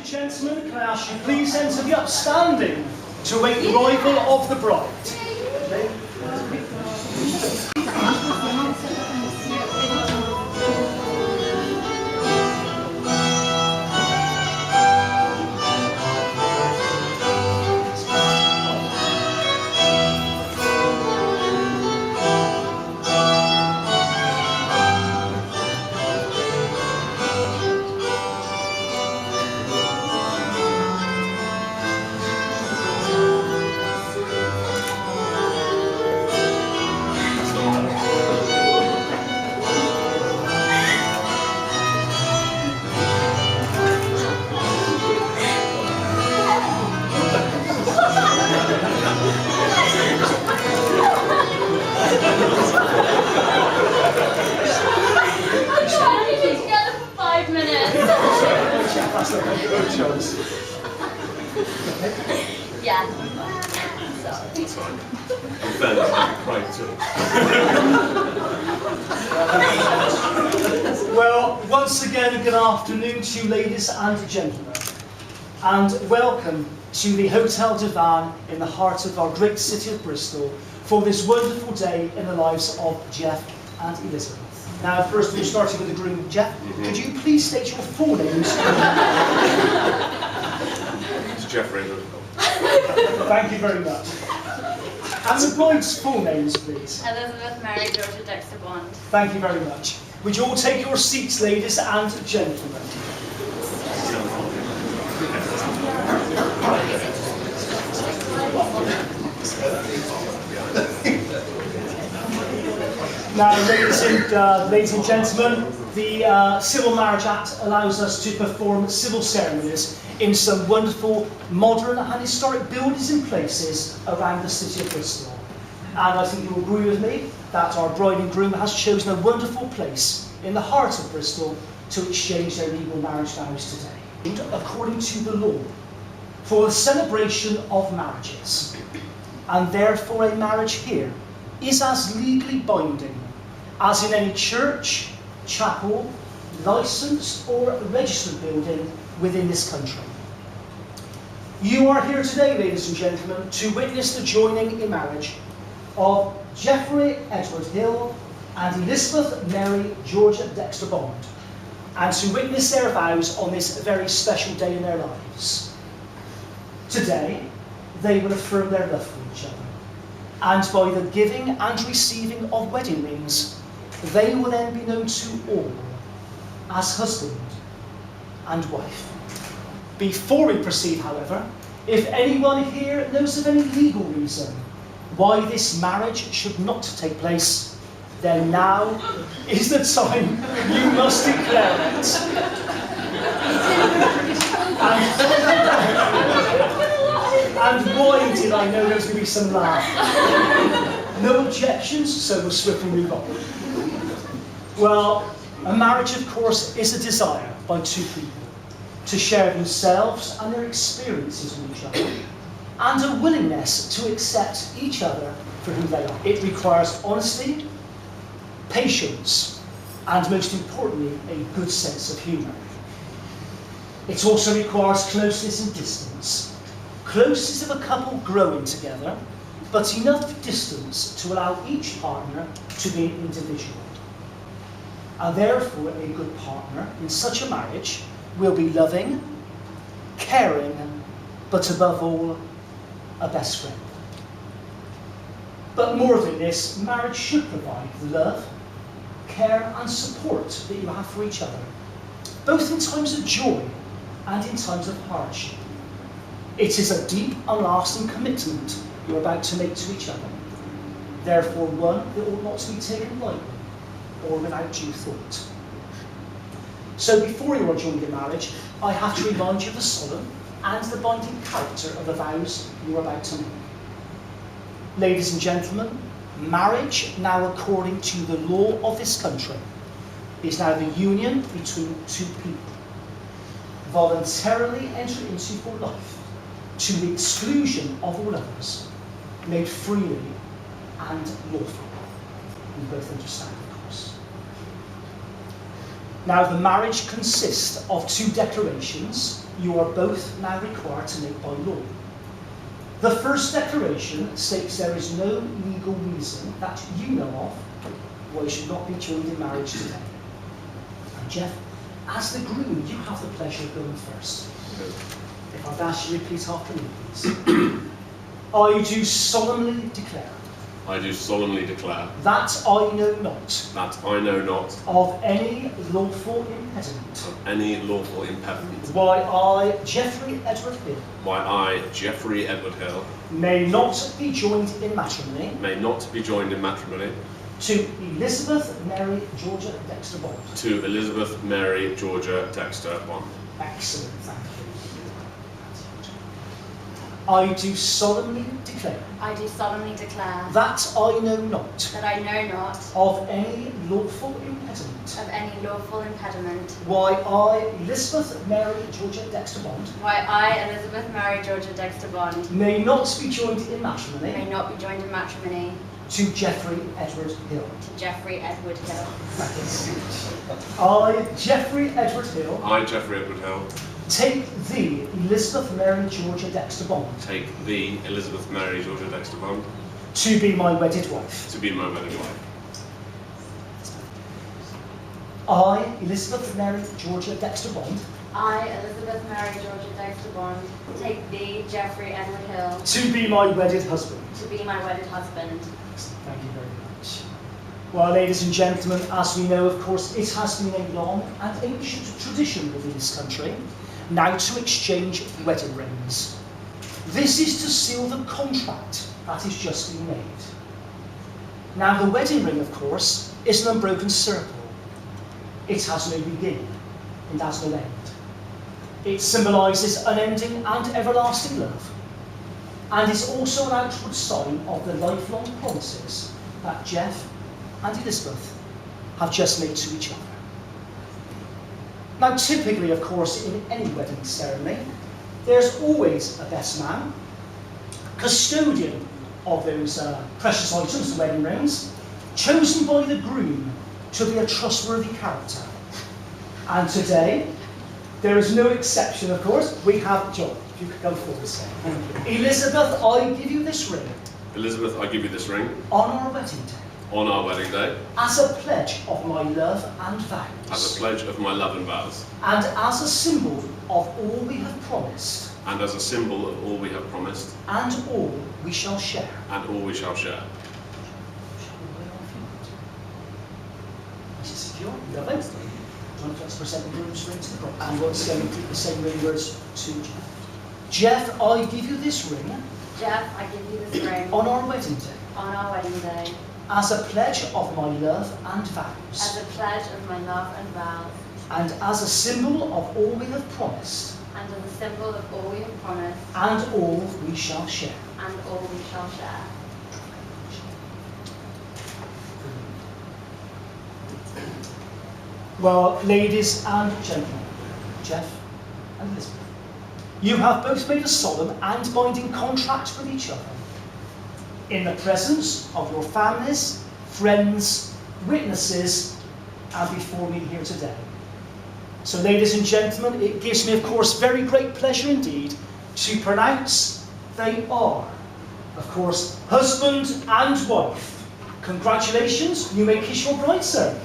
Gentlemen, can I ask you please then to be upstanding to await the arrival of the bride. Yeah. Well, once again, good afternoon to you, ladies and gentlemen, and welcome to the Hotel Divan in the heart of our great city of Bristol for this wonderful day in the lives of Jeff and Elizabeth. Now, first we're starting with the groom. Jeff, could you please state your full names? It's Jeff Raymond. Thank you very much. And the bride's full names, please. Elizabeth Mary Georgia Dexter Bond. Thank you very much. Would you all take your seats, ladies and gentlemen? Now, ladies and gentlemen, the Civil Marriage Act allows us to perform civil ceremonies in some wonderful modern and historic buildings and places around the city of Bristol. And I think you'll agree with me that our bride and groom has chosen a wonderful place in the heart of Bristol to exchange their legal marriage vows today. According to the law, for the celebration of marriages, and therefore a marriage here is as legally binding as in any church, chapel, licensed or registered building within this country. You are here today, ladies and gentlemen, to witness the joining in marriage of Geoffrey Edward Hill and Elizabeth Mary Georgia Dexter Bond, and to witness their vows on this very special day in their lives. Today, they will affirm their love for each other, and by the giving and receiving of wedding rings, they will then be known to all as husband and wife. Before we proceed, however, if anyone here knows of any legal reason why this marriage should not take place, then now is the time you must declare it. And boy, did I know there was going to be some laugh. No objections, so we'll swiftly move on. Well, a marriage, of course, is a desire by two people to share themselves and their experiences with each other, and a willingness to accept each other for who they are. It requires honesty, patience, and most importantly, a good sense of humour. It also requires closeness and distance. Closeness of a couple growing together, but enough distance to allow each partner to be an individual. And therefore, a good partner in such a marriage will be loving, caring, but above all, a best friend. But more than this, marriage should provide the love, care and support that you have for each other, both in times of joy and in times of hardship. It is a deep and lasting commitment you're about to make to each other. Therefore, one that ought not to be taken lightly or without due thought. So before you are joined in marriage, I have to remind you of the solemn and the binding character of the vows you are about to make. Ladies and gentlemen, marriage, now according to the law of this country, is now the union between two people, voluntarily entered into for life, to the exclusion of all others, made freely and lawfully. We both understand, of course. Now, the marriage consists of 2 declarations you are both now required to make by law. The first declaration states there is no legal reason that you know of why you should not be joined in marriage today. And Jeff, as the groom, you have the pleasure of going first. If I'd ask you to repeat after me, please. I do solemnly declare I do solemnly declare that I know not that I know not of any lawful impediment of any lawful impediment why I, Geoffrey Edward Hill, why I, Geoffrey Edward Hill, may not be joined in matrimony may not be joined in matrimony to Elizabeth Mary Georgia Dexter Bond. to Elizabeth Mary Georgia Dexter Bond. Excellent, thank you. I do solemnly declare I do solemnly declare that I know not that I know not of any lawful impediment of any lawful impediment why I, Elizabeth Mary Georgia Dexter Bond, why I, Elizabeth Mary Georgia Dexter Bond, may not be joined in may matrimony not be joined in matrimony to Geoffrey Edward Hill. to Geoffrey Edward Hill. I, Geoffrey Edward Hill, I, Geoffrey Edward Hill, take thee, Elizabeth Mary Georgia Dexter Bond, take thee, Elizabeth Mary Georgia Dexter Bond, to be my wedded wife. to be my wedded wife. I, Elizabeth Mary Georgia Dexter Bond, I, Elizabeth Mary Georgia Dexter Bond, take thee, Geoffrey Edward Hill, to be my wedded husband. to be my wedded husband. Thank you very much. Well, ladies and gentlemen, as we know, of course, it has been a long and ancient tradition within this country now to exchange wedding rings. This is to seal the contract that is just been made. Now, the wedding ring, of course, is an unbroken circle. It has no beginning and has no end. It symbolises unending and everlasting love, and is also an outward sign of the lifelong promises that Jeff and Elizabeth have just made to each other. Now, typically, of course, in any wedding ceremony, there's always a best man, custodian of those precious items, the wedding rings, chosen by the groom to be a trustworthy character. And today, there is no exception, of course. We have John. If you could come forward, sir. Thank you. Elizabeth, I give you this ring Elizabeth, I give you this ring on our wedding day on our wedding day as a pledge of my love and as vows, a pledge of my love and vows, and as a symbol of all we have promised, and as a symbol of all we have promised, and all we shall share. and all we shall share. Nice and secure. Lovely. Let's present the groom's ring to the bride. And once again, repeat the same ring words to Jeff. Jeff, I give you this ring Jeff, I give you this ring on our wedding day on our wedding day as a pledge of my love and as vows, a pledge of my love and vows, and as a symbol of all we have promised, and as a symbol of all we have promised, and all we shall share. and all we shall share. Well, ladies and gentlemen, Jeff and Elizabeth, you have both made a solemn and binding contract with each other in the presence of your families, friends, witnesses, and before me here today. So, ladies and gentlemen, it gives me, of course, very great pleasure indeed to pronounce they are, of course, husband and wife. Congratulations, you may kiss your bride, sir.